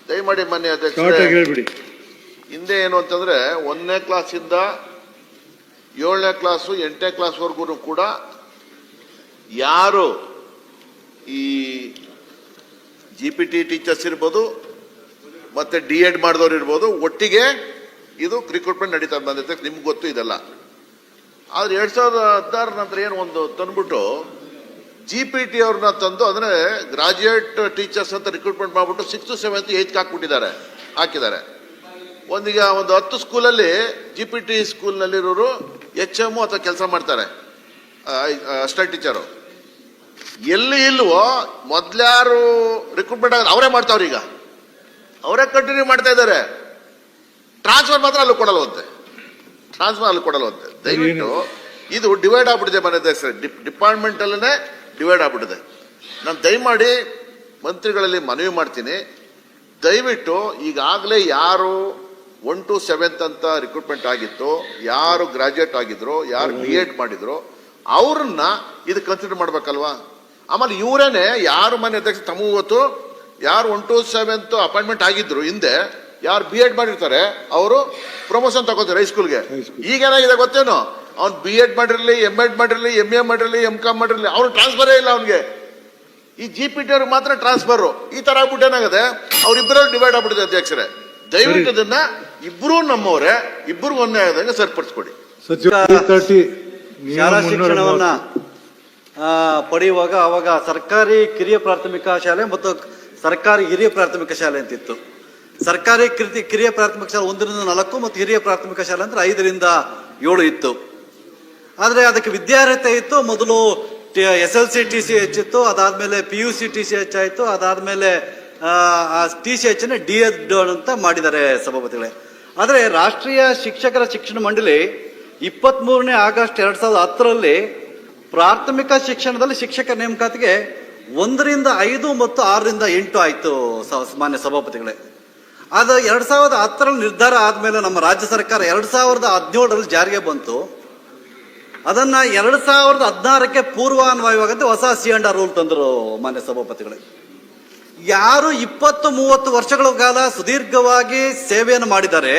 ದಯಮಾಡಿ ಮಾನ್ಯ ಅಧ್ಯಕ್ಷರೇ, ಹಿಂದೆ ಏನು ಅಂತಂದ್ರೆ 1ನೇ ಕ್ಲಾಸಿಂದ 7ನೇ ಕ್ಲಾಸು 8ನೇ ಕ್ಲಾಸ್ವರೆಗೂ ಕೂಡ ಯಾರು ಈ GPT ಟೀಚರ್ಸ್ ಇರ್ಬೋದು ಮತ್ತೆ D.Ed ಮಾಡಿದವ್ರು ಇರ್ಬೋದು, ಒಟ್ಟಿಗೆ ಇದು ರಿಕ್ರೂಟ್ಮೆಂಟ್ ನಡೀತಾ ಬಂದೈತೆ, ನಿಮ್ಗೆ ಗೊತ್ತು ಇದೆಲ್ಲ. ಆದ್ರೆ 2016 ನಂತರ ಏನು ಒಂದು ತಂದ್ಬಿಟ್ಟು GPT ಅವ್ರನ್ನ ತಂದು ಅಂದ್ರೆ ಗ್ರಾಜುಯೇಟ್ ಟೀಚರ್ಸ್ ಅಂತ ರಿಕ್ರೂಟ್ಮೆಂಟ್ ಮಾಡ್ಬಿಟ್ಟು 6th 7th 8th ಹಾಕಿದ್ದಾರೆ. ಒಂದು 10 ಸ್ಕೂಲಲ್ಲಿ GPT ಸ್ಕೂಲ್ನಲ್ಲಿರೋರು HM ಅಥವಾ ಕೆಲಸ ಮಾಡ್ತಾರೆ, ಅಸಿಸ್ಟೆಂಟ್ ಟೀಚರು. ಎಲ್ಲಿ ಇಲ್ವೋ ಮೊದ್ಲ್ಯಾರು ರಿಕ್ರೂಟ್ಮೆಂಟ್ ಆಗ ಅವರೇ ಮಾಡ್ತಾವ್ರಿ, ಈಗ ಅವರೇ ಕಂಟಿನ್ಯೂ ಮಾಡ್ತಾ ಇದ್ದಾರೆ. ಟ್ರಾನ್ಸ್ಫರ್ ಮಾತ್ರ ಅಲ್ಲಿ ಕೊಡಲ್ವಂತೆ, ದಯವಿಟ್ಟು ಇದು ಡಿವೈಡ್ ಆಗ್ಬಿಟ್ಟಿದೆ ಮನೆ ಡಿಪಾರ್ಟ್ಮೆಂಟ್ ಅಲ್ಲೇ ಡಿವೈಡ್ ಆಗ್ಬಿಟ್ಟಿದೆ. ನಾನು ದಯಮಾಡಿ ಮಂತ್ರಿಗಳಲ್ಲಿ ಮನವಿ ಮಾಡ್ತೀನಿ, ದಯವಿಟ್ಟು ಈಗಾಗಲೇ ಯಾರು 1 to 7th ಅಂತ ರಿಕ್ರೂಟ್ಮೆಂಟ್ ಆಗಿತ್ತು, ಯಾರು ಗ್ರಾಜುಯೇಟ್ ಆಗಿದ್ರು, ಯಾರು B.Ed ಮಾಡಿದ್ರು, ಅವ್ರನ್ನ ಇದು ಕನ್ಸಿಡರ್ ಮಾಡ್ಬೇಕಲ್ವಾ. ಆಮೇಲೆ ಇವರೇನೆ ಯಾರು ಮನೆ ಅಧ್ಯಕ್ಷ ತಮ್ಮ ಇವತ್ತು ಯಾರು 1 to 7th ಅಪಾಯಿಂಟ್ಮೆಂಟ್ ಆಗಿದ್ರು, ಹಿಂದೆ ಯಾರು B.Ed ಮಾಡಿರ್ತಾರೆ ಅವರು ಪ್ರಮೋಷನ್ ತಗೋತಾರೆ ಹೈಸ್ಕೂಲ್ಗೆ. ಈಗ ಏನಾಗಿದೆ ಗೊತ್ತೇನೋ, ಅವ್ನು B.Ed ಮಾಡಿರ್ಲಿ, M.Ed ಮಾಡಿರ್ಲಿ, MA ಮಾಡಿರ್ಲಿ, M.Com ಮಾಡಿರ್ಲಿ, ಅವ್ನು ಟ್ರಾನ್ಸ್ಫರೇ ಇಲ್ಲ ಅವನಿಗೆ. ಈ GPT ಅವ್ರಿಗೆ ಮಾತ್ರ ಟ್ರಾನ್ಸ್ಫರ್. ಈ ತರ ಆಗ್ಬಿಟ್ಟು ಏನಾಗಿದೆ, ಅವ್ರಿಬ್ಬರಲ್ಲಿ ಡಿವೈಡ್ ಆಗ್ಬಿಟ್ಟಿದೆ ಅಧ್ಯಕ್ಷರೇ. ದಯವಿಟ್ಟು ಇದನ್ನ ಇಬ್ರು ನಮ್ಮವರೇ, ಇಬ್ಬರು ಒಂದೇ ಆದಂಗೆ ಸರಿಪಡಿಸ್ಕೊಡಿ. ಶಾಲಾ ಶಿಕ್ಷಣವನ್ನ ಪಡೆಯುವಾಗ ಅವಾಗ ಸರ್ಕಾರಿ ಕಿರಿಯ ಪ್ರಾಥಮಿಕ ಶಾಲೆ ಮತ್ತು ಸರ್ಕಾರಿ ಹಿರಿಯ ಪ್ರಾಥಮಿಕ ಶಾಲೆ ಅಂತಿತ್ತು. ಸರ್ಕಾರಿ ಕಿರಿಯ ಪ್ರಾಥಮಿಕ ಶಾಲೆ 1 ರಿಂದ 4 ಮತ್ತು ಹಿರಿಯ ಪ್ರಾಥಮಿಕ ಶಾಲೆ ಅಂದ್ರೆ 5 ರಿಂದ 7 ಇತ್ತು. ಆದ್ರೆ ಅದಕ್ಕೆ ವಿದ್ಯಾರ್ಹತೆ ಇತ್ತು. ಮೊದಲು SLC TCH ಇತ್ತು, ಅದಾದ್ಮೇಲೆ PUC TCH ಆಯ್ತು, ಅದಾದ್ಮೇಲೆ TCH D.Ed ಅಂತ ಮಾಡಿದ್ದಾರೆ ಸಭಾಪತಿಗಳೇ. ಆದ್ರೆ ರಾಷ್ಟ್ರೀಯ ಶಿಕ್ಷಕರ ಶಿಕ್ಷಣ ಮಂಡಳಿ 23 ಆಗಸ್ಟ್ 2010ರಲ್ಲಿ ಪ್ರಾಥಮಿಕ ಶಿಕ್ಷಣದಲ್ಲಿ ಶಿಕ್ಷಕ ನೇಮಕಾತಿಗೆ 1 ರಿಂದ 5 ಮತ್ತು 6 ರಿಂದ 8 ಆಯ್ತು ಮಾನ್ಯ ಸಭಾಪತಿಗಳೇ. ಅದು 2010ರಲ್ಲಿ ನಿರ್ಧಾರ ಆದ್ಮೇಲೆ ನಮ್ಮ ರಾಜ್ಯ ಸರ್ಕಾರ 2017ರಲ್ಲಿ ಜಾರಿಗೆ ಬಂತು. ಅದನ್ನ 2016ಕ್ಕೆ ಪೂರ್ವಾನ್ವಯವಾಗಂತೆ ಹೊಸ C&R ರೂಲ್ ತಂದರು ಮಾನ್ಯ ಸಭಾಪತಿಗಳೇ. ಯಾರು 20-30 ವರ್ಷಗಳ ಕಾಲ ಸುದೀರ್ಘವಾಗಿ ಸೇವೆಯನ್ನು ಮಾಡಿದ್ದಾರೆ,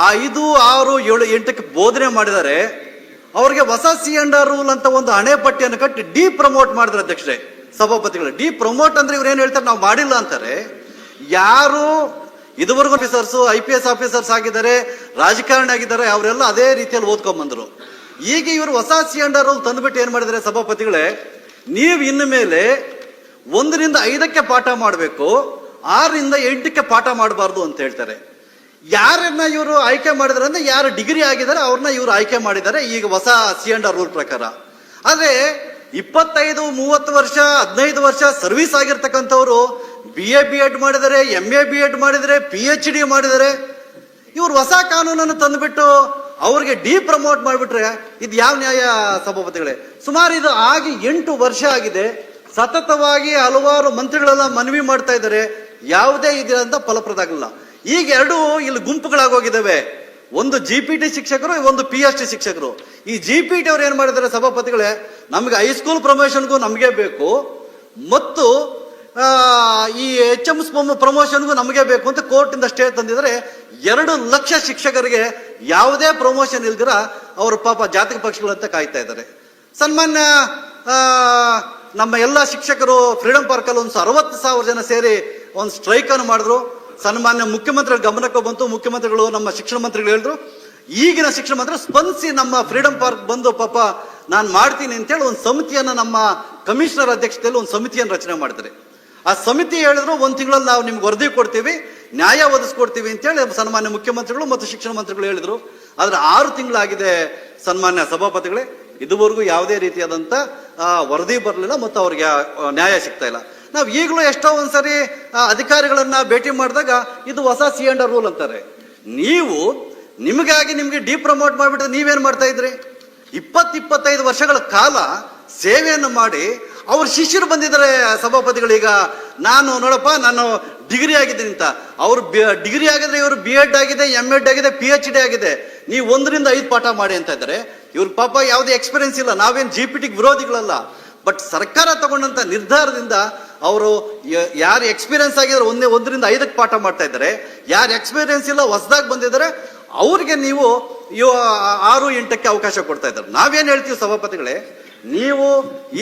5, 6, 7, 8ಕ್ಕೆ ಬೋಧನೆ ಮಾಡಿದ್ದಾರೆ, ಅವ್ರಿಗೆ ಹೊಸ C&R ರೂಲ್ ಅಂತ ಒಂದು ಹಣೆಪಟ್ಟಿಯನ್ನು ಕಟ್ಟಿ ಡಿ-ಪ್ರಮೋಟ್ ಮಾಡಿದ್ರು ಅಧ್ಯಕ್ಷರೇ, ಸಭಾಪತಿಗಳು. ಡಿ-ಪ್ರಮೋಟ್ ಅಂದ್ರೆ ಇವ್ರು ಏನ್ ಹೇಳ್ತಾರೆ, ನಾವು ಮಾಡಿಲ್ಲ ಅಂತಾರೆ. ಯಾರು ಇದುವರೆಗೂ ಆಫೀಸರ್ಸ್, IPS ಆಫೀಸರ್ಸ್ ಆಗಿದ್ದಾರೆ, ರಾಜಕಾರಣಿ ಆಗಿದ್ದಾರೆ, ಅವರೆಲ್ಲ ಅದೇ ರೀತಿಯಲ್ಲಿ ಓದ್ಕೊಂಡ್ ಬಂದ್ರು. ಈಗ ಇವರು ಹೊಸ C&R ರೂಲ್ ತಂದ್ಬಿಟ್ಟು ಏನ್ ಮಾಡಿದ್ದಾರೆ ಸಭಾಪತಿಗಳೇ, ನೀವು ಇನ್ನು ಮೇಲೆ 1 ರಿಂದ 5ಕ್ಕೆ ಪಾಠ ಮಾಡಬೇಕು, 6 ರಿಂದ 8ಕ್ಕೆ ಪಾಠ ಮಾಡಬಾರ್ದು ಅಂತ ಹೇಳ್ತಾರೆ. ಯಾರನ್ನ ಇವರು ಆಯ್ಕೆ ಮಾಡಿದಾರೆ ಅಂದ್ರೆ ಯಾರು ಡಿಗ್ರಿ ಆಗಿದ್ದಾರೆ ಅವ್ರನ್ನ ಇವರು ಆಯ್ಕೆ ಮಾಡಿದ್ದಾರೆ ಈಗ ಹೊಸ C&R ರೂಲ್ ಪ್ರಕಾರ. ಆದ್ರೆ 25-30 ವರ್ಷ 15 ವರ್ಷ ಸರ್ವಿಸ್ ಆಗಿರ್ತಕ್ಕಂಥವ್ರು BA B.Ed ಮಾಡಿದರೆ, MA B.Ed ಮಾಡಿದರೆ, PhD ಮಾಡಿದರೆ, ಇವ್ರು ಹೊಸ ಕಾನೂನನ್ನು ತಂದುಬಿಟ್ಟು ಅವ್ರಿಗೆ ಡಿ-ಪ್ರಮೋಟ್ ಮಾಡಿಬಿಟ್ರೆ ಇದು ಯಾವ ನ್ಯಾಯ ಸಭಾಪತಿಗಳೇ? ಸುಮಾರು ಇದು ಆಗಿ 8 ವರ್ಷ ಆಗಿದೆ. ಸತತವಾಗಿ ಹಲವಾರು ಮಂತ್ರಿಗಳೆಲ್ಲ ಮನವಿ ಮಾಡ್ತಾ ಇದ್ದಾರೆ, ಯಾವುದೇ ಇದರಿಂದ ಫಲಪ್ರದ ಆಗಲಿಲ್ಲ. ಈಗ 2 ಇಲ್ಲಿ ಗುಂಪುಗಳಾಗೋಗಿದ್ದಾವೆ, ಒಂದು GPT ಶಿಕ್ಷಕರು, ಒಂದು PhD ಶಿಕ್ಷಕರು. ಈ GPT ಅವ್ರು ಏನ್ ಮಾಡಿದ್ದಾರೆ ಸಭಾಪತಿಗಳೇ, ನಮ್ಗೆ ಹೈಸ್ಕೂಲ್ ಪ್ರಮೋಷನ್ಗೂ ನಮಗೆ ಬೇಕು ಮತ್ತು ಈ HM ಪ್ರಮೋಷನ್ಗೂ ನಮಗೆ ಬೇಕು ಅಂತ ಕೋರ್ಟ್ ಇಂದ ಸ್ಟೇ ತಂದಿದ್ರೆ 2 ಲಕ್ಷ ಶಿಕ್ಷಕರಿಗೆ ಯಾವುದೇ ಪ್ರಮೋಷನ್ ಇಲ್ದಿರ ಅವರು ಪಾಪ ಜಾತಕ ಪಕ್ಷಗಳಂತ ಕಾಯ್ತಾ ಇದ್ದಾರೆ. ಸನ್ಮಾನ್ಯ ನಮ್ಮ ಎಲ್ಲ ಶಿಕ್ಷಕರು ಫ್ರೀಡಂ ಪಾರ್ಕ್ ಅಲ್ಲಿ ಒಂದು 60,000 ಜನ ಸೇರಿ ಒಂದು ಸ್ಟ್ರೈಕ್ ಅನ್ನು ಮಾಡಿದ್ರು. ಸನ್ಮಾನ್ಯ ಮುಖ್ಯಮಂತ್ರಿಗಳ ಗಮನಕ್ಕೆ ಬಂತು. ಮುಖ್ಯಮಂತ್ರಿಗಳು ನಮ್ಮ ಶಿಕ್ಷಣ ಮಂತ್ರಿಗಳು ಹೇಳಿದ್ರು, ಈಗಿನ ಶಿಕ್ಷಣ ಮಂತ್ರಿ ಸ್ಪಂದಿಸಿ ನಮ್ಮ ಫ್ರೀಡಂ ಪಾರ್ಕ್ ಬಂದು ಪಾಪ ನಾನು ಮಾಡ್ತೀನಿ ಅಂತೇಳಿ ಒಂದು ಸಮಿತಿಯನ್ನ ನಮ್ಮ ಕಮಿಷನರ್ ಅಧ್ಯಕ್ಷತೆಯಲ್ಲಿ ಒಂದು ಸಮಿತಿಯನ್ನು ರಚನೆ ಮಾಡಿದ್ದಾರೆ. ಆ ಸಮಿತಿ ಹೇಳಿದ್ರು 1 ತಿಂಗಳಲ್ಲಿ ನಾವು ನಿಮ್ಗೆ ವರದಿ ಕೊಡ್ತೀವಿ, ನ್ಯಾಯ ಒದಗಿಸ್ಕೊಡ್ತೀವಿ ಅಂತೇಳಿ ಸನ್ಮಾನ್ಯ ಮುಖ್ಯಮಂತ್ರಿಗಳು ಮತ್ತು ಶಿಕ್ಷಣ ಮಂತ್ರಿಗಳು ಹೇಳಿದ್ರು. ಆದ್ರೆ 6 ತಿಂಗಳಾಗಿದೆ ಸನ್ಮಾನ್ಯ ಸಭಾಪತಿಗಳೇ, ಇದುವರೆಗೂ ಯಾವುದೇ ರೀತಿಯಾದಂತ ವರದಿ ಬರಲಿಲ್ಲ ಮತ್ತು ಅವ್ರಿಗೆ ನ್ಯಾಯ ಸಿಗ್ತಾ ಇಲ್ಲ. ನಾವು ಈಗಲೂ ಎಷ್ಟೋ ಒಂದ್ಸರಿ ಅಧಿಕಾರಿಗಳನ್ನ ಭೇಟಿ ಮಾಡಿದಾಗ ಇದು ಹೊಸ C&R ರೂಲ್ ಅಂತಾರೆ. ನೀವು ನಿಮಗಾಗಿ ನಿಮ್ಗೆ ಡಿ-ಪ್ರಮೋಟ್ ಮಾಡಿಬಿಟ್ರೆ ನೀವೇನ್ ಮಾಡ್ತಾ ಇದ್ರಿ? 20-25 ವರ್ಷಗಳ ಕಾಲ ಸೇವೆಯನ್ನು ಮಾಡಿ ಅವ್ರ ಶಿಷ್ಯರು ಬಂದಿದ್ದಾರೆ ಸಭಾಪತಿಗಳೀಗ. ನಾನು ನೋಡಪ್ಪ ನಾನು ಡಿಗ್ರಿ ಆಗಿದ್ದೀನಿ ಅಂತ, ಅವ್ರು ಡಿಗ್ರಿ ಆಗಿದ್ರೆ ಇವರು B.Ed ಆಗಿದೆ, M.Ed ಆಗಿದೆ, PhD ಆಗಿದೆ, ನೀವು 1 ರಿಂದ 5 ಪಾಠ ಮಾಡಿ ಅಂತ ಇದ್ದಾರೆ. ಇವ್ರ ಪಾಪ ಯಾವುದೇ ಎಕ್ಸ್ಪೀರಿಯನ್ಸ್ ಇಲ್ಲ. ನಾವೇನು GPT ವಿರೋಧಿಗಳಲ್ಲ, ಬಟ್ ಸರ್ಕಾರ ತಗೊಂಡಂತ ನಿರ್ಧಾರದಿಂದ ಅವರು ಯಾರು ಎಕ್ಸ್ಪೀರಿಯನ್ಸ್ ಆಗಿದ್ರೆ ಒಂದರಿಂದ 5ಕ್ಕೆ ಪಾಠ ಮಾಡ್ತಾ ಇದ್ದಾರೆ, ಯಾರು ಎಕ್ಸ್ಪೀರಿಯನ್ಸ್ ಇಲ್ಲ ಹೊಸದಾಗಿ ಬಂದಿದ್ದಾರೆ ಅವ್ರಿಗೆ ನೀವು 6-8ಕ್ಕೆ ಅವಕಾಶ ಕೊಡ್ತಾ ಇದ್ದಾರೆ. ನಾವೇನ್ ಹೇಳ್ತೀವಿ ಸಭಾಪತಿಗಳೇ, ನೀವು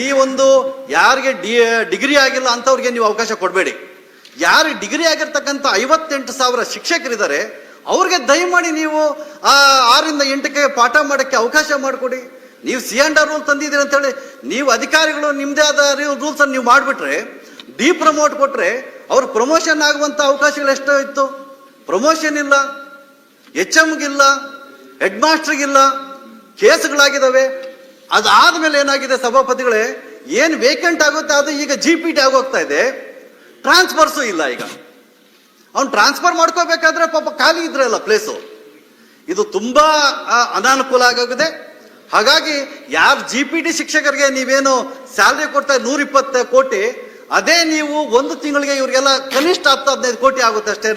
ಈ ಒಂದು ಯಾರಿಗೆ ಡಿಗ್ರಿ ಆಗಿಲ್ಲ ಅಂತವ್ರಿಗೆ ನೀವು ಅವಕಾಶ ಕೊಡಬೇಡಿ. ಯಾರು ಡಿಗ್ರಿ ಆಗಿರ್ತಕ್ಕಂಥ 58,000 ಶಿಕ್ಷಕರಿದ್ದಾರೆ ಅವ್ರಿಗೆ ದಯಮಾಡಿ ನೀವು 6-8ಕ್ಕೆ ಪಾಠ ಮಾಡಕ್ಕೆ ಅವಕಾಶ ಮಾಡಿಕೊಡಿ. ನೀವು C&R ರೂಲ್ ತಂದಿದ್ದೀರಿ ಅಂತೇಳಿ ನೀವು ಅಧಿಕಾರಿಗಳು ನಿಮ್ದೇ ಆದ ರೂಲ್ಸ್ ಅನ್ನು ನೀವು ಮಾಡಿಬಿಟ್ರೆ, ಪ್ರಮೋಟ್ ಕೊಟ್ರೆ ಅವ್ರ ಪ್ರಮೋಷನ್ ಆಗುವಂತ ಅವಕಾಶಗಳು ಎಷ್ಟೋ ಇತ್ತು. ಪ್ರಮೋಷನ್ ಇಲ್ಲ, HMಗಿಲ್ಲ, ಹೆಡ್ ಮಾಸ್ಟರ್ಗಿಲ್ಲ, ಕೇಸ್ಗಳಾಗಿದ್ದಾವೆ. ಅದಾದ್ಮೇಲೆ ಏನಾಗಿದೆ ಸಭಾಪತಿಗಳೇ, ಏನ್ ವೇಕೆಂಟ್ ಆಗುತ್ತೆ ಅದು ಈಗ GPT ಆಗೋಗ್ತಾ ಇದೆ. ಟ್ರಾನ್ಸ್ಫರ್ಸು ಇಲ್ಲ. ಈಗ ಅವ್ನು ಟ್ರಾನ್ಸ್ಫರ್ ಮಾಡ್ಕೋಬೇಕಾದ್ರೆ ಪಾಪ ಖಾಲಿ ಇದ್ರಲ್ಲ ಪ್ಲೇಸು. ಇದು ತುಂಬಾ ಅನಾನುಕೂಲ ಆಗೋಗಿದೆ. ಹಾಗಾಗಿ ಯಾರು GPT ಶಿಕ್ಷಕರಿಗೆ ನೀವೇನು ಸ್ಯಾಲ್ರಿ ಕೊಡ್ತಾ 120 ಕೋಟಿ, ಅದೇ ನೀವು ಒಂದು ತಿಂಗಳಿಗೆ ಇವರಿಗೆಲ್ಲ ಕನಿಷ್ಠ 10-15 ಕೋಟಿ ಆಗುತ್ತೆ ಅಷ್ಟೇ.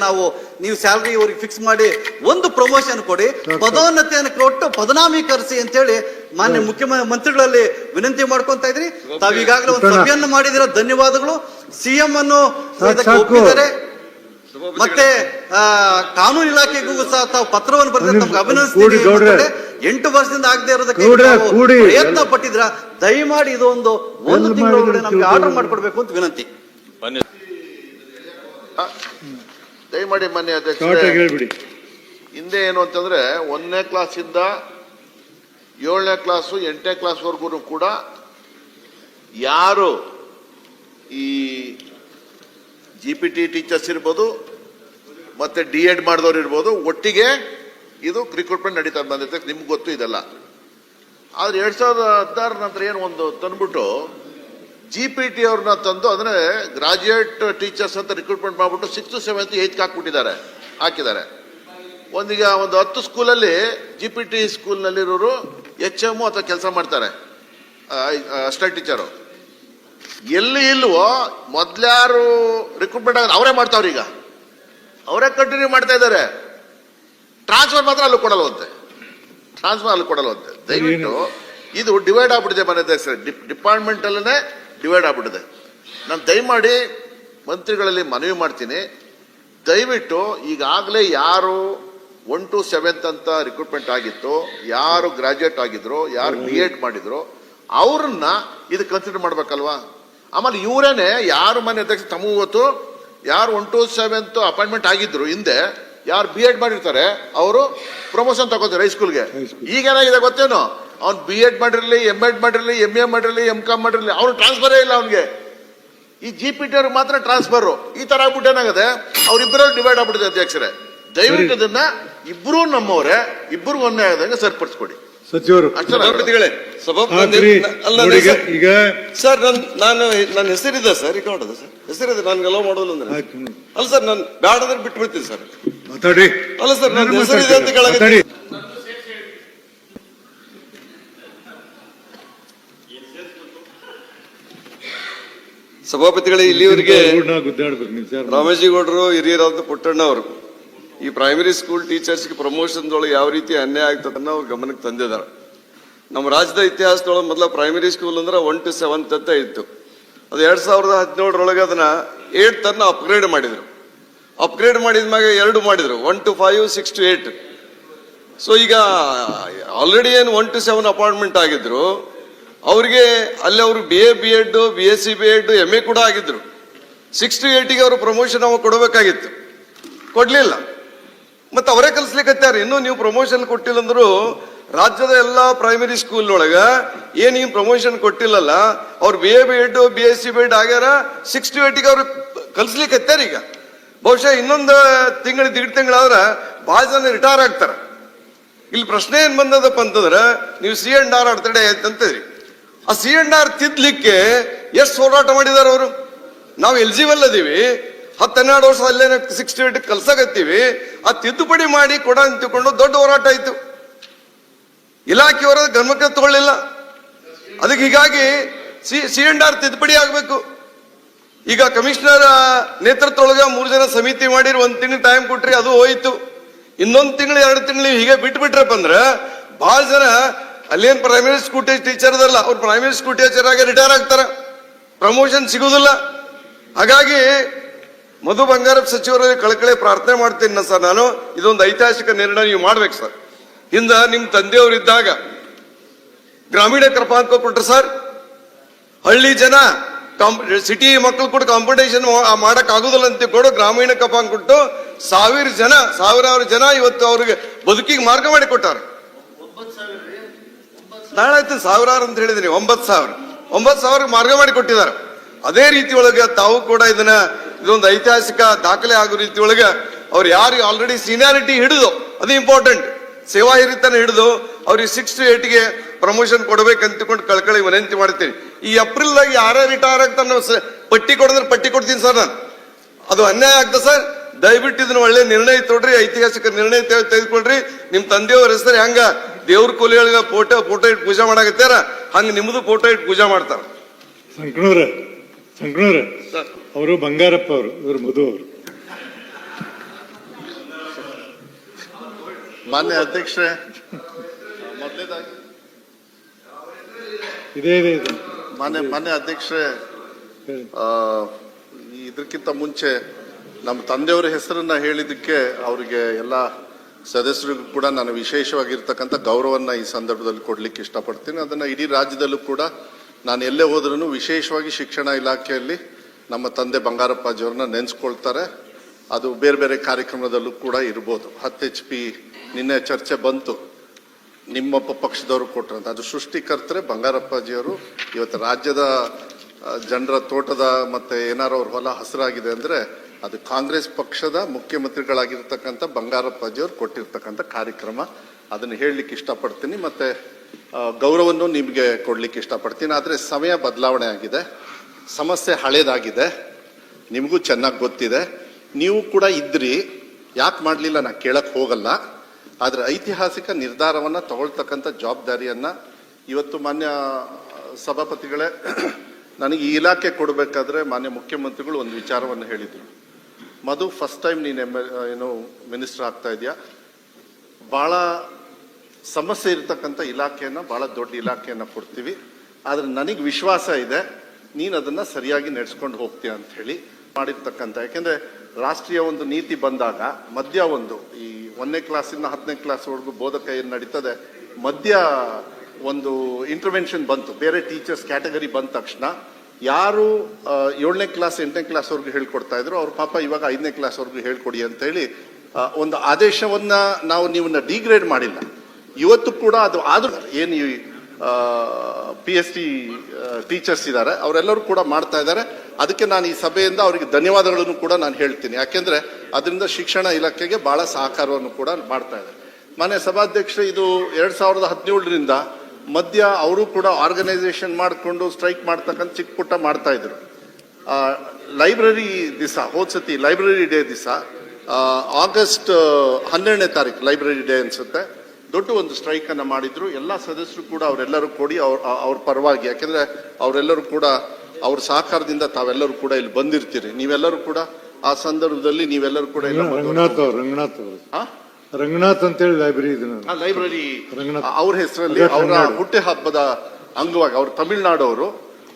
ನೀವು ಸ್ಯಾಲ್ರಿ ಇವ್ರಿಗೆ ಫಿಕ್ಸ್ ಮಾಡಿ ಒಂದು ಪ್ರಮೋಷನ್ ಕೊಡಿ, ಪದೋನ್ನತಿಯನ್ನು ಕೊಟ್ಟು ಪದನಾಮೀಕರಿಸಿ ಅಂತೇಳಿ ಮಾನ್ಯ ಮುಖ್ಯಮಂತ್ರಿಗಳಲ್ಲಿ ವಿನಂತಿ ಮಾಡ್ಕೊಂತ ಇದ್ರಿ. ತಾವು ಈಗಾಗಲೇ ಒಂದು ಸಭೆಯನ್ನು ಮಾಡಿದಿರ, ಧನ್ಯವಾದಗಳು. CM ಅನ್ನು ಒಪ್ಪಿದ್ದಾರೆ. ಮತ್ತೆ ಕಾನೂನು ಇಲಾಖೆಗೂ ಸಹ ತಾವು ಪತ್ರವನ್ನು ಬರೆದ ತಮ್ಗೆ ಅಭಿನಂದಿಸ್ತೀನಿ. 8 ವರ್ಷದಿಂದ ಆಗದೆ ಇರೋದಕ್ಕೆ ಪ್ರಯತ್ನ ಪಟ್ಟಿದ್ರ, ದಯಮಾಡಿ ಇದು ಒಂದು ತಿಂಗಳೊಳಗಡೆ ನಮ್ಗೆ ಆರ್ಡರ್ ಮಾಡ್ಕೊಡ್ಬೇಕು ಅಂತ ವಿನಂತಿ. ದಯಮಾಡಿ ಮಾನ್ಯ ಅಧ್ಯಕ್ಷರೇ, ಹಿಂದೆ ಏನು ಅಂತಂದ್ರೆ 1ನೇ ಕ್ಲಾಸಿಂದ 7ನೇ ಕ್ಲಾಸು 8ನೇ ಕ್ಲಾಸ್ ವರ್ಗು ಕೂಡ ಯಾರು ಈ GPT ಟೀಚರ್ಸ್ ಇರ್ಬೋದು ಮತ್ತೆ D.Ed ಮಾಡಿದವ್ರು ಇರ್ಬೋದು, ಒಟ್ಟಿಗೆ ಇದು ರಿಕ್ರೂಟ್ಮೆಂಟ್ ನಡೀತಾ ಬಂದೈತೆ, ನಿಮ್ಗೆ ಗೊತ್ತು ಇದೆಲ್ಲ. ಆದ್ರೆ 2016 ನಂತರ ಏನು ಒಂದು ತಂದ್ಬಿಟ್ಟು GPT ಅವ್ರನ್ನ ತಂದು ಅಂದ್ರೆ ಗ್ರಾಜುಯೇಟ್ ಟೀಚರ್ಸ್ ಅಂತ ರಿಕ್ರೂಟ್ಮೆಂಟ್ ಮಾಡ್ಬಿಟ್ಟು 6th 7th 8th ಹಾಕಿದ್ದಾರೆ. ಒಂದು 10 ಸ್ಕೂಲಲ್ಲಿ GPT ಸ್ಕೂಲ್ನಲ್ಲಿರೋರು HM ಅಥವಾ ಕೆಲಸ ಮಾಡ್ತಾರೆ, ಅಸಿಸ್ಟೆಂಟ್ ಟೀಚರು. ಎಲ್ಲಿ ಇಲ್ವೋ ಮೊದ್ಲ್ಯಾರು ರಿಕ್ರೂಟ್ಮೆಂಟ್ ಆಗ ಅವರೇ ಮಾಡ್ತಾವ್ರಿ, ಈಗ ಅವರೇ ಕಂಟಿನ್ಯೂ ಮಾಡ್ತಾ ಇದ್ದಾರೆ. ಟ್ರಾನ್ಸ್ಫರ್ ಮಾತ್ರ ಅಲ್ಲಿ ಕೊಡಲ್ವಂತೆ. ದಯವಿಟ್ಟು ಇದು ಡಿವೈಡ್ ಆಗ್ಬಿಟ್ಟಿದೆ ಮನೆ ಡಿಪಾರ್ಟ್ಮೆಂಟ್ ಅಲ್ಲೇ ಡಿವೈಡ್ ಆಗ್ಬಿಟ್ಟಿದೆ. ನಾನು ದಯಮಾಡಿ ಮಂತ್ರಿಗಳಲ್ಲಿ ಮನವಿ ಮಾಡ್ತೀನಿ, ದಯವಿಟ್ಟು ಈಗಾಗಲೇ ಯಾರು 1 to 7th ಅಂತ ರಿಕ್ರೂಟ್ಮೆಂಟ್ ಆಗಿತ್ತು, ಯಾರು ಗ್ರಾಜುಯೇಟ್ ಆಗಿದ್ರು, ಯಾರು B.Ed ಮಾಡಿದ್ರು, ಅವ್ರನ್ನ ಇದು ಕನ್ಸಿಡರ್ ಮಾಡ್ಬೇಕಲ್ವಾ. ಆಮೇಲೆ ಇವರೇನೆ ಯಾರು ಮನೆ ಅಧ್ಯಕ್ಷ ತಮ್ಮ ಗೊತ್ತು, ಯಾರು 1 to 7th ಅಪಾಯಿಂಟ್ಮೆಂಟ್ ಆಗಿದ್ರು ಹಿಂದೆ, ಯಾರು B.Ed ಮಾಡಿರ್ತಾರೆ ಅವರು ಪ್ರಮೋಷನ್ ತಗೋತಾರೆ ಹೈಸ್ಕೂಲ್ಗೆ. ಈಗೇನಾಗಿದೆ ಗೊತ್ತೇನೋ, ಅವ್ನು B.Ed ಮಾಡಿರ್ಲಿ, M.Ed ಮಾಡಿರ್ಲಿ, MA ಮಾಡಿರ್ಲಿ, M.Com ಮಾಡಿರ್ಲಿ, ಅವ್ನು ಟ್ರಾನ್ಸ್ಫರೇ ಇಲ್ಲ ಅವನಿಗೆ. ಈ GPT ಅವ್ರಿಗೆ ಮಾತ್ರ ಟ್ರಾನ್ಸ್ಫರ್. ಈ ತರ ಆಗ್ಬಿಟ್ಟು ಏನಾಗಿದೆ, ಅವ್ರಿಬ್ಬರಲ್ಲಿ ಡಿವೈಡ್ ಆಗ್ಬಿಟ್ಟಿದೆ ಅಧ್ಯಕ್ಷರೇ. ದಯವಿಟ್ಟು ಇದನ್ನ ಇಬ್ರು ನಮ್ಮವರೇ, ಇಬ್ಬರು ಒಂದೇ ಆದಂಗೆ ಸರಿಪಡಿಸ್ಕೊಡಿ ಸಚಿವರು. ಈಗ ಸರ್ ನನ್ನ ಹೆಸರಿದೆ ಸರ್, ರೆಕಾರ್ಡ್ ಅದ ಸರ್, ಹೆಸರಿದೆ, ನನ್ಗೆ ಅಲೋ ಮಾಡೋಲ್ಲ ಅಂದ್ರೆ ಅಲ್ಲ ಸರ್, ನಾನು ಬ್ಯಾಡದ್ರೆ ಬಿಟ್ಟು ಬಿಡ್ತೀನಿ ಸರ್. ಮಾತಾಡಿ. ಅಲ್ಲ ಸರ್, ನನ್ನ ಹೆಸರಿದೆ ಅಂತ ಕೆಳಗೆ ಸಭಾಪತಿಗಳೇ, ಇಲ್ಲಿವರೆಗೆ ರಾಮೇಜಿಗೌಡರು, ಹಿರಿಯರಾದ ಪುಟ್ಟಣ್ಣ ಅವರು ಈ ಪ್ರೈಮರಿ ಸ್ಕೂಲ್ ಟೀಚರ್ಸ್ಗೆ ಪ್ರಮೋಷನ್ದೊಳಗೆ ಯಾವ ರೀತಿ ಅನ್ಯಾಯ ಆಗ್ತದನ್ನ ಅವ್ರ ಗಮನಕ್ಕೆ ತಂದಿದ್ದಾರೆ. ನಮ್ಮ ರಾಜ್ಯದ ಇತಿಹಾಸದೊಳಗೆ ಮೊದಲ ಪ್ರೈಮರಿ ಸ್ಕೂಲ್ ಅಂದ್ರೆ 1 to 7th ಅಂತ ಇತ್ತು. ಅದು 2017 ಅದನ್ನ 8th ಅನ್ನ ಅಪ್ಗ್ರೇಡ್ ಮಾಡಿದ್ರು. ಅಪ್ಗ್ರೇಡ್ ಮಾಡಿದ್ಮ್ಯಾಗ 2 ಮಾಡಿದ್ರು, 1 to 5, 6 to 8. ಸೊ ಈಗ ಆಲ್ರೆಡಿ ಏನು 1 to 7 ಅಪಾಯಿಂಟ್ಮೆಂಟ್ ಆಗಿದ್ರು, ಅವ್ರಿಗೆ ಅಲ್ಲಿ ಅವರು BA B.Ed, BSc B.Ed, MA ಕೂಡ ಆಗಿದ್ರು. 6 to 8ಗೆ ಅವರು ಪ್ರಮೋಷನ್ ಅವ ಕೊಡಬೇಕಾಗಿತ್ತು, ಕೊಡ್ಲಿಲ್ಲ. ಮತ್ತೆ ಅವರೇ ಕಲಿಸ್ಲಿಕ್ಕತ್ತಾರೆ. ಇನ್ನೂ ನೀವು ಪ್ರಮೋಷನ್ ಕೊಟ್ಟಿಲ್ಲ ಅಂದ್ರು ರಾಜ್ಯದ ಎಲ್ಲಾ ಪ್ರೈಮರಿ ಸ್ಕೂಲ್ ಒಳಗ ಏನ್ ನೀವು ಪ್ರಮೋಷನ್ ಕೊಟ್ಟಿಲ್ಲಲ್ಲ, ಅವ್ರು BA B.Ed, BSc B.Ed ಆಗ್ಯಾರ. 6 to 8ಗೆ ಅವ್ರು ಕಲಿಸ್ಲಿಕ್ಕತ್ತಾರ. ಈಗ ಬಹುಶಃ ಇನ್ನೊಂದು ತಿಂಗಳ 1.5 ತಿಂಗಳಾದ್ರೆ ಬಹಳ ಜನ ರಿಟೈರ್ ಆಗ್ತಾರ. ಇಲ್ಲಿ ಪ್ರಶ್ನೆ ಏನ್ ಬಂದದಪ್ಪ ಅಂತಂದ್ರೆ, ನೀವು C&R ಅಡೆತಡೆ ಆಯ್ತಂತದ್ರಿ. ಆ C&R ತಿದ್ಲಿಕ್ಕೆ ಎಷ್ಟು ಹೋರಾಟ ಮಾಡಿದಾರ ಅವರು. ನಾವು ಎಲಿಜಿಬಲ್ ಅದೀವಿ, 10-12 ವರ್ಷ ಅಲ್ಲೇ 6 to 8 ಕಲ್ಸಕತ್ತೀವಿ. ಆ ತಿದ್ದುಪಡಿ ಮಾಡಿ ಕೊಡ ಅಂತ ತಿಳ್ಕೊಂಡು ದೊಡ್ಡ ಹೋರಾಟ ಆಯ್ತು. ಇಲಾಖೆಯವರ ಗಮನಕ್ಕೆ ತಗೊಳ್ಳಿಲ್ಲ. ಅದಕ್ಕೆ ಹೀಗಾಗಿ C&R ತಿದ್ದುಪಡಿ ಆಗ್ಬೇಕು. ಈಗ ಕಮಿಷನರ್ ನೇತೃತ್ವದೊಳಗ 3 ಜನ ಸಮಿತಿ ಮಾಡಿರಿ, 1 ತಿಂಗಳು ಟೈಮ್ ಕೊಟ್ರಿ, ಅದು ಹೋಯ್ತು. ಇನ್ನೊಂದು ತಿಂಗಳು 2 ತಿಂಗಳು ಹೀಗೆ ಬಿಟ್ಬಿಟ್ರಪ್ಪ ಅಂದ್ರೆ ಬಹಳ ಜನ ಅಲ್ಲೇನ್ ಪ್ರೈಮರಿ ಸ್ಕೂಲ್ ಟೀಚರ್ ಅದಲ್ಲ, ಅವ್ರು ಪ್ರೈಮರಿ ಸ್ಕೂಲ್ ಟೀಚರ್ ಆಗಿ ರಿಟೈರ್ ಆಗ್ತಾರ, ಪ್ರಮೋಷನ್ ಸಿಗುದಿಲ್ಲ. ಹಾಗಾಗಿ ಮಧು ಬಂಗಾರಪ್ಪ ಸಚಿವರಲ್ಲಿ ಕಳಕಳಿ ಪ್ರಾರ್ಥನೆ ಮಾಡ್ತೀನಿ ಸರ್. ನಾನು ಇದೊಂದು ಐತಿಹಾಸಿಕ ನಿರ್ಣಯ ನೀವು ಮಾಡ್ಬೇಕು ಸರ್. ಹಿಂದ ನಿಮ್ ತಂದೆಯವರಿದ್ದಾಗ ಗ್ರಾಮೀಣ ಕ್ರಮಾಂಕ ಕೊಟ್ರು ಸರ್. ಹಳ್ಳಿ ಜನ ಸಿಟಿ ಮಕ್ಕಳು ಕೂಡ ಕಾಂಪಿಟೇಷನ್ ಮಾಡಕ್ ಆಗುದಿಲ್ಲ ಅಂತ ಕೊಡು ಗ್ರಾಮೀಣ ಕ್ರಮಾಂಕ ಕೊಟ್ಟು ಸಾವಿರಾರು ಜನ ಇವತ್ತು ಅವ್ರಿಗೆ ಬದುಕಿಗೆ ಮಾರ್ಗ ಮಾಡಿ ಕೊಟ್ಟಾರೆ. ನಾಳೆ ಸಾವಿರಾರು ಅಂತ ಹೇಳಿದೀನಿ, 9,000 ಮಾರ್ಗ ಮಾಡಿ ಕೊಟ್ಟಿದ್ದಾರೆ. ಅದೇ ರೀತಿ ಒಳಗೆ ತಾವು ಕೂಡ ಇದೊಂದು ಐತಿಹಾಸಿಕ ದಾಖಲೆ ಆಗೋ ರೀತಿ ಒಳಗೆ ಅವ್ರು ಯಾರು ಆಲ್ರೆಡಿ ಸೀನಿಯಾರಿಟಿ ಹಿಡಿದು, ಅದು ಇಂಪಾರ್ಟೆಂಟ್, ಸೇವಾ ಹಿರಿತನ ಹಿಡಿದು ಅವ್ರಿಗೆ 6 to 8ಗೆ ಪ್ರಮೋಷನ್ ಕೊಡ್ಬೇಕಂತಕೊಂಡು ಕಳ್ಕಳಿ ವಿನಂತಿ ಮಾಡ್ತೀನಿ. ಈ ಏಪ್ರಿಲ್ದಾಗ ಯಾರೇ ರಿಟೈರ್ ಆಗ್ತಾನೆ ಪಟ್ಟಿ ಕೊಡಿದ್ರೆ ಪಟ್ಟಿ ಕೊಡ್ತೀನಿ ಸರ್ ನಾನು. ಅದು ಅನ್ಯಾಯ ಆಗ್ತದೆ ಸರ್. ದಯವಿಟ್ಟು ಇದನ್ನ ಒಳ್ಳೆ ನಿರ್ಣಯ ತೊಡ್ರಿ, ಐತಿಹಾಸಿಕ ನಿರ್ಣಯ ತೆಗೆದುಕೊಳ್ರಿ. ನಿಮ್ ತಂದೆಯವ್ರ ಹೆಸರು ಹೆಂಗ ದೇವ್ರ ಕೊಲಿಯೊಳಗ ಫೋಟೋ ಇಟ್ಟು ಪೂಜೆ ಮಾಡಾಕತ್ತಾರ, ಹಂಗ ನಿಮ್ದು ಫೋಟೋ ಇಟ್ಟು ಪೂಜೆ ಮಾಡ್ತಾರ. ಸಂಕನೂರ ಅವರು ಬಂಗಾರಪ್ಪ ಅವರು, ಇವರು ಮಧು ಅವರು. ಮಾನ್ಯ ಅಧ್ಯಕ್ಷರೇ, ಮೊದಲೇದಾಗಿ ಇದೇ ಮಾನ್ಯ ಅಧ್ಯಕ್ಷರೇ, ಇದಕ್ಕಿಂತ ಮುಂಚೆ ನಮ್ಮ ತಂದೆಯವರ ಹೆಸರನ್ನ ಹೇಳಿದ್ದಕ್ಕೆ ಅವರಿಗೆ ಎಲ್ಲ ಸದಸ್ಯರಿಗೂ ಕೂಡ ನಾನು ವಿಶೇಷವಾಗಿರ್ತಕ್ಕಂಥ ಗೌರವನ್ನ ಈ ಸಂದರ್ಭದಲ್ಲಿ ಕೊಡ್ಲಿಕ್ಕೆ ಇಷ್ಟಪಡ್ತೀನಿ. ಅದನ್ನ ಇಡೀ ರಾಜ್ಯದಲ್ಲೂ ಕೂಡ ನಾನು ಎಲ್ಲೇ ಹೋದ್ರೂ ವಿಶೇಷವಾಗಿ ಶಿಕ್ಷಣ ಇಲಾಖೆಯಲ್ಲಿ ನಮ್ಮ ತಂದೆ ಬಂಗಾರಪ್ಪಾಜಿಯವ್ರನ್ನ ನೆನೆಸ್ಕೊಳ್ತಾರೆ. ಅದು ಬೇರೆ ಬೇರೆ ಕಾರ್ಯಕ್ರಮದಲ್ಲೂ ಕೂಡ ಇರ್ಬೋದು. 10 HP ನಿನ್ನೆ ಚರ್ಚೆ ಬಂತು, ನಿಮ್ಮ ಪಕ್ಷದವರು ಕೊಟ್ಟರಂತ. ಅದು ಸೃಷ್ಟಿಕರ್ತರೆ ಬಂಗಾರಪ್ಪಾಜಿಯವರು. ಇವತ್ತು ರಾಜ್ಯದ ಜನರ ತೋಟದ ಮತ್ತೆ ಏನಾರು ಅವ್ರ ಹೊಲ ಹಸಿರಾಗಿದೆ ಅಂದ್ರೆ ಅದು ಕಾಂಗ್ರೆಸ್ ಪಕ್ಷದ ಮುಖ್ಯಮಂತ್ರಿಗಳಾಗಿರ್ತಕ್ಕಂಥ ಬಂಗಾರಪ್ಪಾಜಿಯವರು ಕೊಟ್ಟಿರ್ತಕ್ಕಂಥ ಕಾರ್ಯಕ್ರಮ. ಅದನ್ನು ಹೇಳಲಿಕ್ಕೆ ಇಷ್ಟಪಡ್ತೀನಿ. ಮತ್ತೆ ಗೌರವವನ್ನು ನಿಮಗೆ ಕೊಡ್ಲಿಕ್ಕೆ ಇಷ್ಟಪಡ್ತೀನಿ. ಆದರೆ ಸಮಯ ಬದಲಾವಣೆ ಆಗಿದೆ, ಸಮಸ್ಯೆ ಹಳೇದಾಗಿದೆ, ನಿಮಗೂ ಚೆನ್ನಾಗಿ ಗೊತ್ತಿದೆ. ನೀವು ಕೂಡ ಇದ್ರಿ, ಯಾಕೆ ಮಾಡಲಿಲ್ಲ ನಾ ಕೇಳಕ್ ಹೋಗಲ್ಲ. ಆದರೆ ಐತಿಹಾಸಿಕ ನಿರ್ಧಾರವನ್ನ ತಗೊಳ್ತಕ್ಕಂಥ ಜವಾಬ್ದಾರಿಯನ್ನ ಇವತ್ತು ಮಾನ್ಯ ಸಭಾಪತಿಗಳೇ, ನನಗೆ ಈ ಇಲಾಖೆ ಕೊಡಬೇಕಾದ್ರೆ ಮಾನ್ಯ ಮುಖ್ಯಮಂತ್ರಿಗಳು ಒಂದು ವಿಚಾರವನ್ನು ಹೇಳಿದರು. ಮಧು, ಫಸ್ಟ್ ಟೈಮ್ ನೀನು ಮಿನಿಸ್ಟರ್ ಆಗ್ತಾ ಇದೆಯಾ, ಬಹಳ ಸಮಸ್ಯೆ ಇರತಕ್ಕಂಥ ಇಲಾಖೆಯನ್ನ, ಬಹಳ ದೊಡ್ಡ ಇಲಾಖೆಯನ್ನ ಕೊಡ್ತೀವಿ, ಆದ್ರೆ ನನಗೆ ವಿಶ್ವಾಸ ಇದೆ ನೀನು ಅದನ್ನ ಸರಿಯಾಗಿ ನಡೆಸ್ಕೊಂಡು ಹೋಗ್ತೀಯ ಅಂತ ಹೇಳಿ ಮಾಡಿರ್ತಕ್ಕಂಥ. ಯಾಕೆಂದ್ರೆ ರಾಷ್ಟ್ರೀಯ ಒಂದು ನೀತಿ ಬಂದಾಗ ಮಧ್ಯ ಈ 1ನೇ ಕ್ಲಾಸಿಂದ 10ನೇ ಕ್ಲಾಸ್ವರೆಗೂ ಬೋಧಕ ಏನು ನಡೀತದೆ, ಮಧ್ಯ ಒಂದು ಇಂಟರ್ವೆನ್ಷನ್ ಬಂತು. ಬೇರೆ ಟೀಚರ್ಸ್ ಕ್ಯಾಟಗರಿ ಬಂದ ತಕ್ಷಣ ಯಾರು 7ನೇ ಕ್ಲಾಸ್ 8ನೇ ಕ್ಲಾಸ್ವರೆಗೂ ಹೇಳ್ಕೊಡ್ತಾ ಇದ್ರು ಅವ್ರ ಪಾಪ ಇವಾಗ 5ನೇ ಕ್ಲಾಸ್ವರೆಗೂ ಹೇಳ್ಕೊಡಿ ಅಂತ ಹೇಳಿ ಒಂದು ಆದೇಶವನ್ನ ನಾವು ನೀವನ್ನ ಡಿಗ್ರೇಡ್ ಮಾಡಿಲ್ಲ. ಇವತ್ತು ಕೂಡ ಅದು ಆದ್ರೂ ಏನು PhD ಟೀಚರ್ಸ್ ಇದ್ದಾರೆ ಅವರೆಲ್ಲರೂ ಕೂಡ ಮಾಡ್ತಾ ಇದ್ದಾರೆ. ಅದಕ್ಕೆ ನಾನು ಈ ಸಭೆಯಿಂದ ಅವರಿಗೆ ಧನ್ಯವಾದಗಳನ್ನು ಕೂಡ ನಾನು ಹೇಳ್ತೀನಿ. ಯಾಕೆಂದ್ರೆ ಅದರಿಂದ ಶಿಕ್ಷಣ ಇಲಾಖೆಗೆ ಬಹಳ ಸಹಕಾರವನ್ನು ಕೂಡ ಮಾಡ್ತಾ ಇದೆ. ಮಾನ್ಯ ಸಭಾಧ್ಯಕ್ಷರು, ಇದು 2017ರಿಂದ ಮಧ್ಯ ಅವರು ಕೂಡ ಆರ್ಗನೈಸೇಷನ್ ಮಾಡಿಕೊಂಡು ಸ್ಟ್ರೈಕ್ ಮಾಡ್ತಕ್ಕಂಥ ಚಿಕ್ಕ ಪುಟ್ಟ ಮಾಡ್ತಾ ಇದ್ರು. ಲೈಬ್ರರಿ ದಿವಸ, ಹೋದ್ಸತಿ ಲೈಬ್ರರಿ ಡೇ ದಿವಸ ಆಗಸ್ಟ್ 12ನೇ ತಾರೀಕು ಲೈಬ್ರರಿ ಡೇ ಅನ್ಸುತ್ತೆ, ದೊಡ್ಡ ಒಂದು ಸ್ಟ್ರೈಕ್ ಅನ್ನ ಮಾಡಿದ್ರು. ಎಲ್ಲ ಸದಸ್ಯರು ಕೂಡ ಅವರೆಲ್ಲರೂ ಕೂಡಿ ಅವ್ರ ಪರವಾಗಿ, ಯಾಕೆಂದ್ರೆ ಅವರೆಲ್ಲರೂ ಕೂಡ ಅವ್ರ ಸಹಕಾರದಿಂದ ತಾವೆಲ್ಲರೂ ಕೂಡ ಇಲ್ಲಿ ಬಂದಿರ್ತೀರಿ. ನೀವೆಲ್ಲರೂ ಕೂಡ ಆ ಸಂದರ್ಭದಲ್ಲಿ ನೀವೆಲ್ಲರೂ ಕೂಡ ರಂಗನಾಥ್ ಅಂತ ಹೇಳಿ ಲೈಬ್ರರಿ ಅವ್ರ ಹೆಸರಲ್ಲಿ ಅವರ ಹುಟ್ಟು ಹಬ್ಬದ ಅಂಗವಾಗಿ, ಅವ್ರು ತಮಿಳುನಾಡವರು,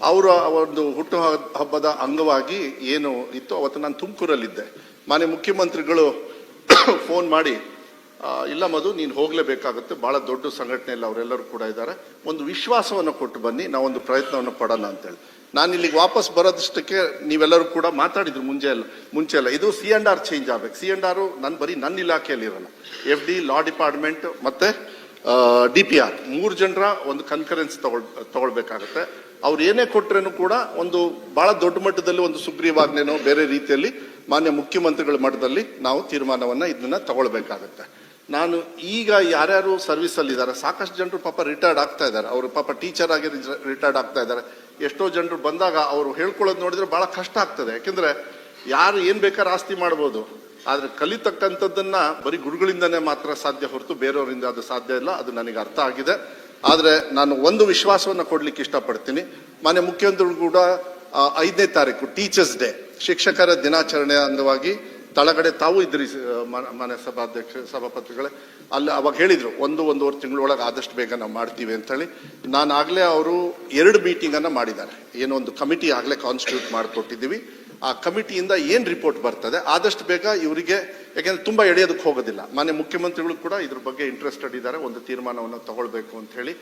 ಅವರ ಒಂದು ಹುಟ್ಟು ಹಬ್ಬದ ಅಂಗವಾಗಿ ಏನು ಇತ್ತು ಅವತ್ತು ನಾನು ತುಮಕೂರಲ್ಲಿದ್ದೆ. ಮಾನ್ಯ ಮುಖ್ಯಮಂತ್ರಿಗಳು ಫೋನ್ ಮಾಡಿ, ಇಲ್ಲ ಮಧು ನೀನು ಹೋಗ್ಲೇಬೇಕಾಗುತ್ತೆ, ಬಹಳ ದೊಡ್ಡ ಸಂಘಟನೆಯಲ್ಲಿ ಅವರೆಲ್ಲರೂ ಕೂಡ ಇದ್ದಾರೆ, ಒಂದು ವಿಶ್ವಾಸವನ್ನು ಕೊಟ್ಟು ಬನ್ನಿ, ನಾವೊಂದು ಪ್ರಯತ್ನವನ್ನು ಪಡೋಣ ಅಂತೇಳಿ. ನಾನು ಇಲ್ಲಿಗೆ ವಾಪಸ್ ಬರೋದಷ್ಟಕ್ಕೆ ನೀವೆಲ್ಲರೂ ಕೂಡ ಮಾತಾಡಿದ್ರು ಮುಂಚೆ ಎಲ್ಲ ಇದು C&R ಚೇಂಜ್ ಆಗ್ಬೇಕು. C&R ಬರೀ ನನ್ನ ಇಲಾಖೆಯಲ್ಲಿ ಇರಲ್ಲ, FD, ಲಾ ಡಿಪಾರ್ಟ್ಮೆಂಟ್ ಮತ್ತೆ DPR 3 ಜನರ ಒಂದು ಕನ್ಕರೆನ್ಸ್ ತಗೊಳ್ಬೇಕಾಗತ್ತೆ. ಅವ್ರು ಏನೇ ಕೊಟ್ರೇನು ಕೂಡ ಒಂದು ಬಹಳ ದೊಡ್ಡ ಮಟ್ಟದಲ್ಲಿ ಒಂದು ಸುಗ್ರೀವಾಜ್ಞೆನೋ ಬೇರೆ ರೀತಿಯಲ್ಲಿ ಮಾನ್ಯ ಮುಖ್ಯಮಂತ್ರಿಗಳ ಮಟ್ಟದಲ್ಲಿ ನಾವು ತೀರ್ಮಾನವನ್ನ ಇದನ್ನ ತಗೊಳ್ಬೇಕಾಗತ್ತೆ. ನಾನು ಈಗ ಯಾರ್ಯಾರು ಸರ್ವಿಸ್ ಅಲ್ಲಿ ಇದ್ದಾರೆ, ಸಾಕಷ್ಟು ಜನರು ಪಾಪ ರಿಟೈರ್ಡ್ ಆಗ್ತಾ ಇದ್ದಾರೆ, ಅವರು ಪಾಪ ಟೀಚರ್ ಆಗಿ ರಿಟೈರ್ಡ್ ಆಗ್ತಾ ಇದ್ದಾರೆ. ಎಷ್ಟೋ ಜನರು ಬಂದಾಗ ಅವರು ಹೇಳ್ಕೊಳ್ಳೋದು ನೋಡಿದ್ರೆ ಬಹಳ ಕಷ್ಟ ಆಗ್ತದೆ. ಯಾಕೆಂದ್ರೆ ಯಾರು ಏನ್ ಬೇಕಾದ್ರೆ ಆಸ್ತಿ ಮಾಡ್ಬೋದು, ಆದ್ರೆ ಕಲಿತಕ್ಕಂಥದ್ದನ್ನ ಬರೀ ಗುರುಗಳಿಂದನೇ ಮಾತ್ರ ಸಾಧ್ಯ ಹೊರತು ಬೇರೆಯವರಿಂದ ಅದು ಸಾಧ್ಯ ಇಲ್ಲ. ಅದು ನನಗೆ ಅರ್ಥ ಆಗಿದೆ. ಆದ್ರೆ ನಾನು ಒಂದು ವಿಶ್ವಾಸವನ್ನ ಕೊಡ್ಲಿಕ್ಕೆ ಇಷ್ಟಪಡ್ತೀನಿ. ಮಾನ್ಯ ಮುಖ್ಯಮಂತ್ರಿಗಳು ಕೂಡ 5ನೇ ತಾರೀಕು ಟೀಚರ್ಸ್ ಡೇ, ಶಿಕ್ಷಕರ ದಿನಾಚರಣೆ ಅಂಗವಾಗಿ ತಳಗಡೆ ತಾವು ಇದ್ರಿ ಮಾನ್ಯ ಸಭಾಪತಿಗಳೇ, ಅಲ್ಲಿ ಅವಾಗ ಹೇಳಿದ್ರು 1-1.5 ತಿಂಗಳೊಳಗೆ ಆದಷ್ಟು ಬೇಗ ನಾವು ಮಾಡ್ತೀವಿ ಅಂತ ಹೇಳಿ. ನಾನು ಆಗ್ಲೇ ಅವರು 2 ಮೀಟಿಂಗ್ ಅನ್ನ ಮಾಡಿದ್ದಾರೆ. ಏನೋ ಒಂದು ಕಮಿಟಿ ಆಗ್ಲೇ ಕಾನ್ಸ್ಟಿಟ್ಯೂಟ್ ಮಾಡಿಕೊಟ್ಟಿದ್ದೀವಿ. ಆ ಕಮಿಟಿಯಿಂದ ಏನು ರಿಪೋರ್ಟ್ ಬರ್ತದೆ ಆದಷ್ಟು ಬೇಗ ಇವರಿಗೆ, ಯಾಕೆಂದ್ರೆ ತುಂಬಾ ಎಳೆಯೋದಕ್ಕೆ ಹೋಗೋದಿಲ್ಲ. ಮಾನ್ಯ ಮುಖ್ಯಮಂತ್ರಿಗಳು ಕೂಡ ಇದ್ರ ಬಗ್ಗೆ ಇಂಟ್ರೆಸ್ಟೆಡ್ ಇದ್ದಾರೆ, ಒಂದು ತೀರ್ಮಾನವನ್ನು ತಗೊಳ್ಬೇಕು ಅಂತ ಹೇಳಿ.